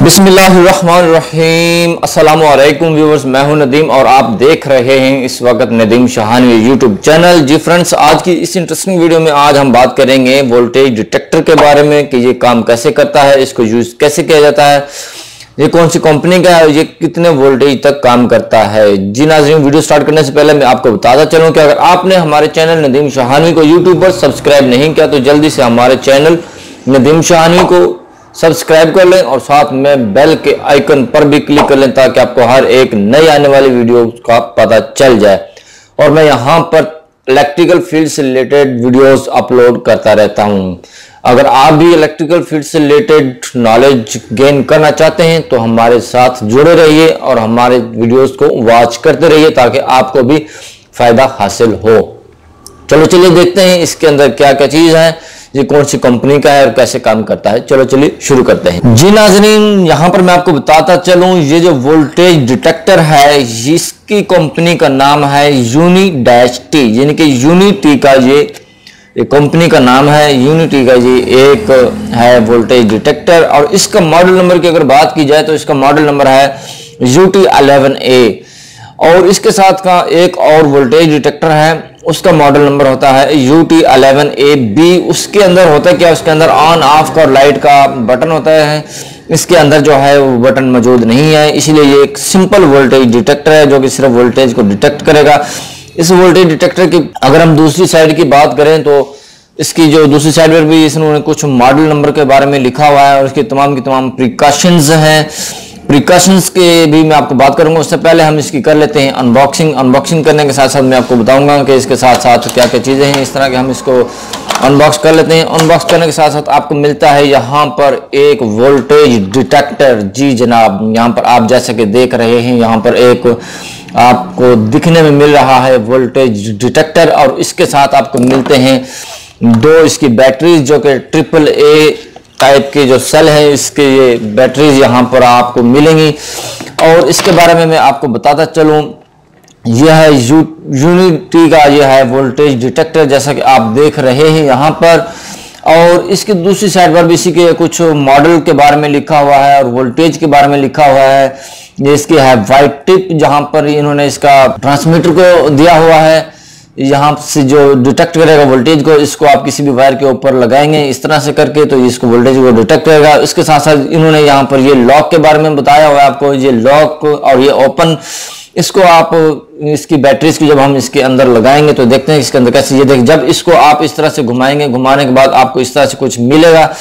बिस्मिल्लाहिर्रहमानिर्रहीम। अस्सलामु अलैकुम व्यूअर्स, मैं हूं नदीम और आप देख रहे हैं इस वक्त नदीम शहानवी यूट्यूब चैनल। जी फ्रेंड्स, आज की इस इंटरेस्टिंग वीडियो में आज हम बात करेंगे वोल्टेज डिटेक्टर के बारे में कि ये काम कैसे करता है, इसको यूज कैसे किया जाता है, ये कौन सी कंपनी का है, ये कितने वोल्टेज तक काम करता है। जी नाज़रीन, वीडियो स्टार्ट करने से पहले मैं आपको बताता चलूं कि अगर आपने हमारे चैनल नदीम शहानवी को यूट्यूब पर सब्सक्राइब नहीं किया तो जल्दी से हमारे चैनल नदीम शहानवी को सब्सक्राइब कर लें और साथ में बेल के आइकन पर भी क्लिक कर लें ताकि आपको हर एक नई आने वाली वीडियो का पता चल जाए। और मैं यहाँ पर इलेक्ट्रिकल फील्ड से रिलेटेड वीडियोस अपलोड करता रहता हूँ। अगर आप भी इलेक्ट्रिकल फील्ड से रिलेटेड नॉलेज गेन करना चाहते हैं तो हमारे साथ जुड़े रहिए और हमारे वीडियोस को वॉच करते रहिए ताकि आपको भी फायदा हासिल हो। चलिए देखते हैं इसके अंदर क्या क्या चीज है, ये कौन सी कंपनी का है और कैसे काम करता है। चलिए शुरू करते हैं। जी नाज़रीन, यहाँ पर मैं आपको बताता चलूं, ये जो वोल्टेज डिटेक्टर है इसकी कंपनी का नाम है यूनी-टी, यानी कि यूनिटी का ये कंपनी का नाम है। यूनिटी का ये एक है वोल्टेज डिटेक्टर और इसका मॉडल नंबर की अगर बात की जाए तो इसका मॉडल नंबर है UT11A। और इसके साथ का एक और वोल्टेज डिटेक्टर है, उसका मॉडल नंबर होता है UT11AB। उसके अंदर होता है क्या, उसके अंदर ऑन ऑफ का और लाइट का बटन होता है। इसके अंदर जो है वो बटन मौजूद नहीं है, इसलिए ये एक सिंपल वोल्टेज डिटेक्टर है जो कि सिर्फ वोल्टेज को डिटेक्ट करेगा। इस वोल्टेज डिटेक्टर की अगर हम दूसरी साइड की बात करें तो इसकी जो दूसरी साइड पर भी इन्होंने कुछ मॉडल नंबर के बारे में लिखा हुआ है और इसकी तमाम की तमाम प्रिकॉशंस हैं। प्रिकॉशंस के भी मैं आपको बात करूंगा। उससे पहले हम इसकी कर लेते हैं अनबॉक्सिंग करने के साथ साथ मैं आपको बताऊंगा कि इसके साथ साथ क्या क्या चीज़ें हैं। इस तरह के हम इसको अनबॉक्स कर लेते हैं। अनबॉक्स करने के साथ साथ आपको मिलता है यहाँ पर एक वोल्टेज डिटेक्टर। जी जनाब, यहाँ पर आप जैसा कि देख रहे हैं यहाँ पर एक आपको दिखने में मिल रहा है वोल्टेज डिटेक्टर और इसके साथ आपको मिलते हैं दो इसकी बैटरीज जो कि AAA टाइप के जो सेल है इसके ये बैटरीज यहाँ पर आपको मिलेंगी। और इसके बारे में मैं आपको बताता चलूँ, यह है यूनिटी का यह है वोल्टेज डिटेक्टर जैसा कि आप देख रहे हैं यहाँ पर। और इसकी दूसरी साइड पर भी इसी के कुछ मॉडल के बारे में लिखा हुआ है और वोल्टेज के बारे में लिखा हुआ है। ये इसकी है वाइट टिप जहाँ पर इन्होंने इसका ट्रांसमीटर को दिया हुआ है। यहाँ से जो डिटेक्ट करेगा वोल्टेज को, इसको आप किसी भी वायर के ऊपर लगाएंगे इस तरह से करके तो इसको वोल्टेज को डिटेक्ट करेगा। इसके साथ साथ इन्होंने यहाँ पर ये लॉक के बारे में बताया हुआ है आपको। ये लॉक और ये ओपन, इसको आप इसकी बैटरीज की जब हम इसके अंदर लगाएंगे तो देखते हैं इसके अंदर कैसे। ये देख, जब इसको आप इस तरह से घुमाएंगे, घुमाने के बाद आपको इस तरह से कुछ मिलेगा।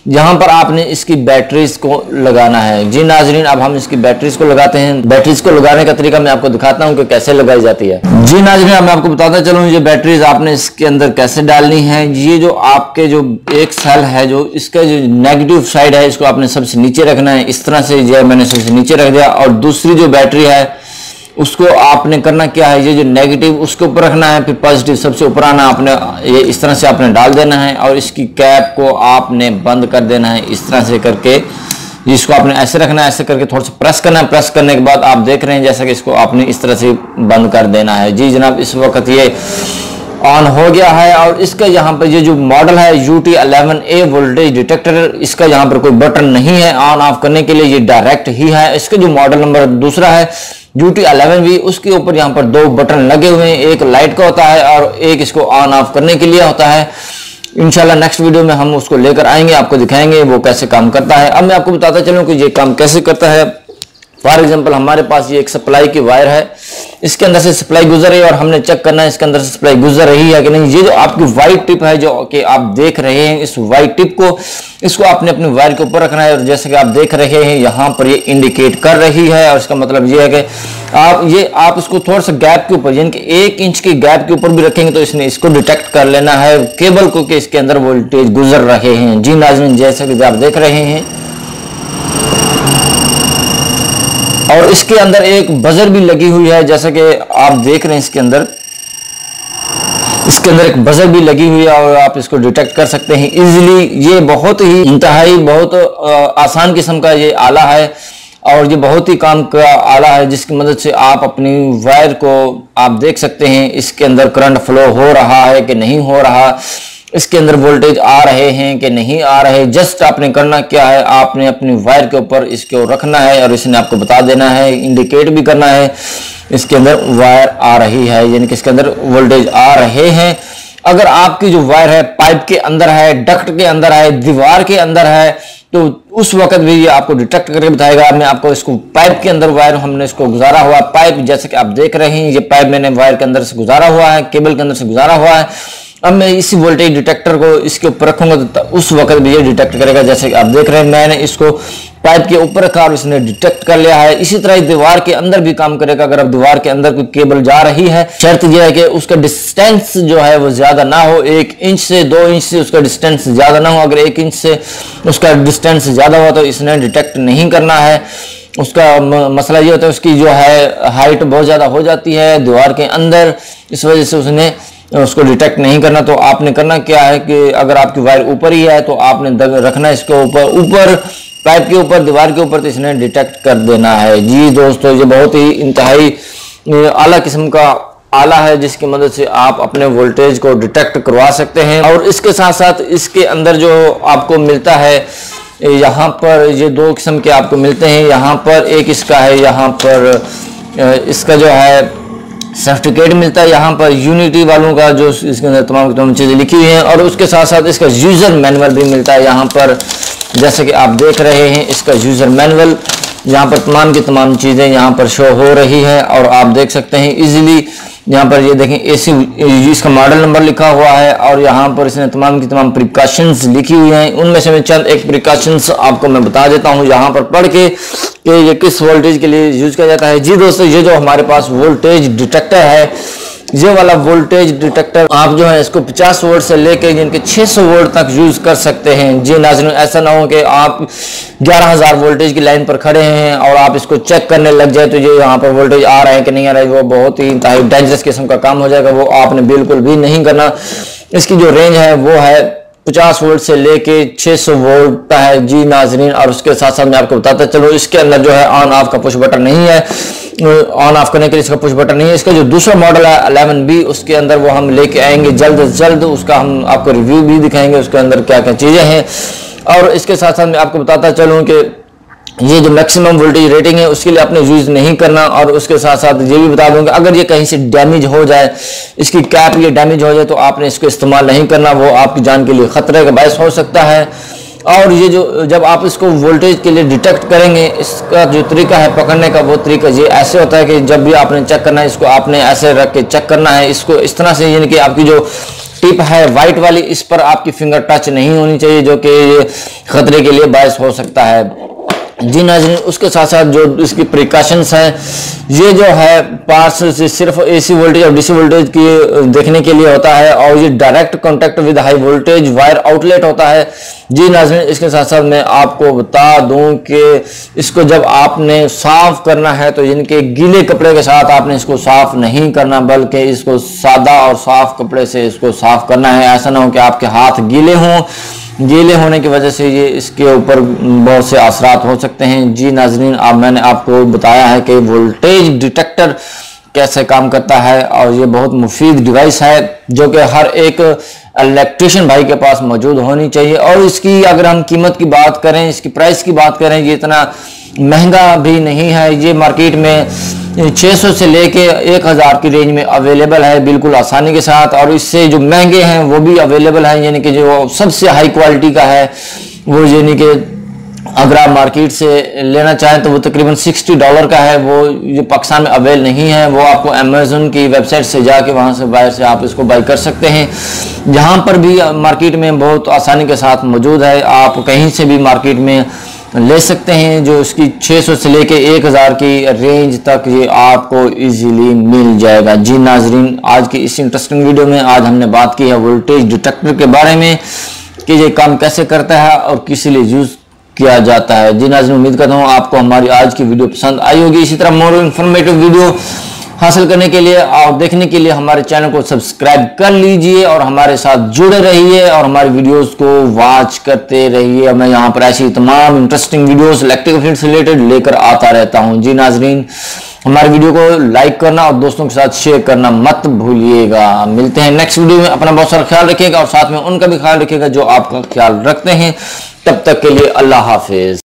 यहाँ पर आपने इसकी बैटरीज को लगाना है। जी नाजरीन, अब हम इसकी बैटरीज को लगाते हैं। बैटरीज को लगाने का तरीका मैं आपको दिखाता हूँ कि कैसे लगाई जाती है। जी नाजरीन, अब मैं आपको बताता चलूँ ये बैटरीज आपने इसके अंदर कैसे डालनी है। ये जो आपके जो एक सेल है, जो इसका जो नेगेटिव साइड है, इसको आपने सबसे नीचे रखना है। इस तरह से ये मैंने सबसे नीचे रख दिया और दूसरी जो बैटरी है उसको आपने करना क्या है, ये जो नेगेटिव उसके ऊपर रखना है, फिर पॉजिटिव सबसे ऊपर आना आपने ये इस तरह से आपने डाल देना है और इसकी कैप को आपने बंद कर देना है इस तरह से करके। इसको आपने ऐसे रखना है, ऐसे करके थोड़ा सा प्रेस करना है। प्रेस करने के बाद आप देख रहे हैं जैसा कि इसको आपने इस तरह से बंद कर देना है। जी जनाब, इस वक्त ये ऑन हो गया है। और इसका यहाँ पर ये जो मॉडल है UT11A वोल्टेज डिटेक्टर, इसका यहाँ पर कोई बटन नहीं है ऑन ऑफ करने के लिए, ये डायरेक्ट ही है। इसका जो मॉडल नंबर दूसरा है UT11B, उसके ऊपर यहाँ पर दो बटन लगे हुए हैं, एक लाइट का होता है और एक इसको ऑन ऑफ करने के लिए होता है। इंशाल्लाह नेक्स्ट वीडियो में हम उसको लेकर आएंगे, आपको दिखाएंगे वो कैसे काम करता है। अब मैं आपको बताता चलूँ कि ये काम कैसे करता है। फॉर एग्जाम्पल, हमारे पास ये एक सप्लाई की वायर है, इसके अंदर से सप्लाई गुजर रही है और हमने चेक करना है इसके अंदर से सप्लाई गुजर रही है कि नहीं। ये जो आपकी वाइट टिप है जो कि आप देख रहे हैं, इस वाइट टिप को इसको आपने अपने वायर के ऊपर रखना है और जैसे कि आप देख रहे हैं यहाँ पर ये इंडिकेट कर रही है। और इसका मतलब ये है कि आप इसको थोड़ा सा गैप के ऊपर, यानी कि 1 इंच के गैप के ऊपर भी रखेंगे तो इसने इसको डिटेक्ट कर लेना है केबल को कि इसके अंदर वोल्टेज गुजर रहे हैं। जी नाज़रीन, जैसे कि आप देख रहे हैं और इसके अंदर एक बजर भी लगी हुई है जैसा कि आप देख रहे हैं। इसके अंदर एक बजर भी लगी हुई है और आप इसको डिटेक्ट कर सकते हैं इजीली। ये बहुत ही इंतहाई बहुत आसान किस्म का ये आला है और ये बहुत ही काम का आला है जिसकी मदद से आप अपनी वायर को आप देख सकते हैं इसके अंदर करंट फ्लो हो रहा है कि नहीं हो रहा। इसके अंदर वोल्टेज आ रहे हैं कि नहीं आ रहे। जस्ट आपने करना क्या है, आपने अपनी वायर के ऊपर इसको रखना है और इसने आपको बता देना है, इंडिकेट भी करना है इसके अंदर वायर आ रही है, यानी कि इसके अंदर वोल्टेज आ रहे हैं। अगर आपकी जो वायर है पाइप के अंदर है, डक्ट के अंदर है, दीवार के अंदर है, तो उस वक्त भी ये आपको डिटेक्ट करके बताएगा। मैं आपको इसको पाइप के अंदर वायर हमने इसको गुजारा हुआ पाइप, जैसे कि आप देख रहे हैं ये पाइप मैंने वायर के अंदर से गुजारा हुआ है, केबल के अंदर से गुजारा हुआ है। अब मैं इसी वोल्टेज डिटेक्टर को इसके ऊपर रखूंगा तो उस वक्त भी ये डिटेक्ट करेगा। जैसे कि आप देख रहे हैं मैंने इसको पाइप के ऊपर रखा और इसने डिटेक्ट कर लिया है। इसी तरह दीवार के अंदर भी काम करेगा। अगर आप दीवार के अंदर कोई केबल जा रही है, शर्त यह है कि उसका डिस्टेंस जो है वो ज्यादा ना हो, 1 इंच से 2 इंच से उसका डिस्टेंस ज्यादा ना हो। अगर 1 इंच से उसका डिस्टेंस ज्यादा हुआ तो इसने डिटेक्ट नहीं करना है। उसका मसला ये होता है उसकी जो है हाइट बहुत ज्यादा हो जाती है दीवार के अंदर, इस वजह से उसने उसको डिटेक्ट नहीं करना। तो आपने करना क्या है कि अगर आपकी वायर ऊपर ही है तो आपने रखना है इसके ऊपर पाइप के ऊपर, दीवार के ऊपर, तो इसने डिटेक्ट कर देना है। जी दोस्तों, ये बहुत ही इंतहाई आला किस्म का आला है जिसकी मदद से आप अपने वोल्टेज को डिटेक्ट करवा सकते हैं। और इसके साथ साथ इसके अंदर जो आपको मिलता है, यहाँ पर ये 2 किस्म के आपको मिलते हैं। यहाँ पर एक इसका है, यहाँ पर इसका जो है सर्टिफिकेट मिलता है, यहाँ पर यूनिटी वालों का जो इसके अंदर तमाम चीज़ें लिखी हुई हैं। और उसके साथ साथ इसका यूज़र मैनुअल भी मिलता है। यहाँ पर जैसे कि आप देख रहे हैं इसका यूज़र मैनुअल, यहाँ पर तमाम की तमाम चीज़ें यहाँ पर शो हो रही है और आप देख सकते हैं इजीली। यहाँ पर ये देखें एसी, इसका मॉडल नंबर लिखा हुआ है और यहाँ पर इसने तमाम की तमाम प्रिकॉशंस लिखी हुई हैं। उनमें से मैं चंद एक प्रिकॉशंस आपको मैं बता देता हूँ यहाँ पर पढ़ के कि ये किस वोल्टेज के लिए यूज किया जाता है। जी दोस्तों, ये जो हमारे पास वोल्टेज डिटेक्टर है, ये वाला वोल्टेज डिटेक्टर आप जो है इसको 50 वोल्ट से लेके जिनके 600 वोल्ट तक यूज कर सकते हैं। जी नाज़रीन, ऐसा ना हो कि आप 11,000 वोल्टेज की लाइन पर खड़े हैं और आप इसको चेक करने लग जाए तो ये यहाँ पर वोल्टेज आ रहा है कि नहीं आ रहा है, वो बहुत ही इंतहाई डेंजरस किस्म का काम हो जाएगा। वो आपने बिल्कुल भी नहीं करना। इसकी जो रेंज है वो है 50 वोल्ट से लेके 600 वोल्ट का है। जी नाजरीन, और उसके साथ साथ मैं आपको बताता चलो इसके अंदर जो है ऑन ऑफ का पुश बटन नहीं है, ऑन ऑफ करने के लिए इसका पुश बटन नहीं है। इसका जो दूसरा मॉडल है 11B, उसके अंदर वो हम लेके आएंगे जल्द से जल्द, उसका हम आपको रिव्यू भी दिखाएंगे उसके अंदर क्या क्या चीजें हैं। और इसके साथ साथ मैं आपको बताता चलूँ कि ये जो मैक्सिमम वोल्टेज रेटिंग है उसके लिए आपने यूज नहीं करना। और उसके साथ साथ ये भी बता दूंगा अगर ये कहीं से डैमेज हो जाए, इसकी कैप ये डैमेज हो जाए तो आपने इसको इस्तेमाल नहीं करना, वो आपकी जान के लिए खतरे का बायस हो सकता है। और ये जो जब आप इसको वोल्टेज के लिए डिटेक्ट करेंगे, इसका जो तरीका है पकड़ने का, वो तरीका ये ऐसे होता है कि जब भी आपने चेक करना है इसको आपने ऐसे रख के चेक करना है इसको इस तरह से, यानी कि आपकी जो टिप है वाइट वाली, इस पर आपकी फिंगर टच नहीं होनी चाहिए, जो कि खतरे के लिए बायस हो सकता है। जी नाज़रीन, उसके साथ साथ जो इसकी प्रिकॉशंस हैं, ये जो है पार्ट्स से सिर्फ एसी वोल्टेज और डीसी वोल्टेज की देखने के लिए होता है और ये direct contact with high voltage wire outlet होता है। जी नाज़रीन, इसके साथ साथ मैं आपको बता दूं कि इसको जब आपने साफ करना है तो इनके गीले कपड़े के साथ आपने इसको साफ नहीं करना, बल्कि इसको सादा और साफ कपड़े से इसको साफ करना है। ऐसा ना हो कि आपके हाथ गीले हों, गीले होने की वजह से ये इसके ऊपर बहुत से असरात हो सकते हैं। जी नाजरीन, अब मैंने आपको बताया है कि वोल्टेज डिटेक्टर कैसे काम करता है और ये बहुत मुफीद डिवाइस है जो कि हर एक इलेक्ट्रिशियन भाई के पास मौजूद होनी चाहिए। और इसकी अगर हम कीमत की बात करें, इसकी प्राइस की बात करें, ये इतना महंगा भी नहीं है। ये मार्केट में 600 से लेके 1000 की रेंज में अवेलेबल है बिल्कुल आसानी के साथ। और इससे जो महंगे हैं वो भी अवेलेबल हैं, यानी कि जो सबसे हाई क्वालिटी का है वो, यानी कि अगर आप मार्केट से लेना चाहें तो वो तकरीबन $60 का है। वो ये पाकिस्तान में अवेल नहीं है, वो आपको अमेज़न की वेबसाइट से जाके वहाँ से बाहर से आप इसको बाई कर सकते हैं। जहाँ पर भी मार्केट में बहुत आसानी के साथ मौजूद है, आप कहीं से भी मार्केट में ले सकते हैं। जो इसकी 600 से लेके 1000 की रेंज तक ये आपको इजीली मिल जाएगा। जी नाजरीन, आज की इस इंटरेस्टिंग वीडियो में आज हमने बात की है वोल्टेज डिटेक्टर के बारे में कि ये काम कैसे करता है और किस लिए यूज किया जाता है। जी नाज़रीन, उम्मीद करता हूँ आपको हमारी आज की वीडियो पसंद आई होगी। इसी तरह मोर इन्फॉर्मेटिव वीडियो हासिल करने के लिए और देखने के लिए हमारे चैनल को सब्सक्राइब कर लीजिए और हमारे साथ जुड़े रहिए और हमारी वीडियोस को वॉच करते रहिए। मैं यहाँ पर ऐसी तमाम इंटरेस्टिंग वीडियोस इलेक्ट्रिकल फील्ड से रिलेटेड लेकर आता रहता हूँ। जी नाज़रीन, हमारे वीडियो को लाइक करना और दोस्तों के साथ शेयर करना मत भूलिएगा। मिलते हैं नेक्स्ट वीडियो में। अपना बहुत सारा ख्याल रखिएगा और साथ में उनका भी ख्याल रखिएगा जो आपका ख्याल रखते हैं। तब तक के लिए अल्लाह हाफिज।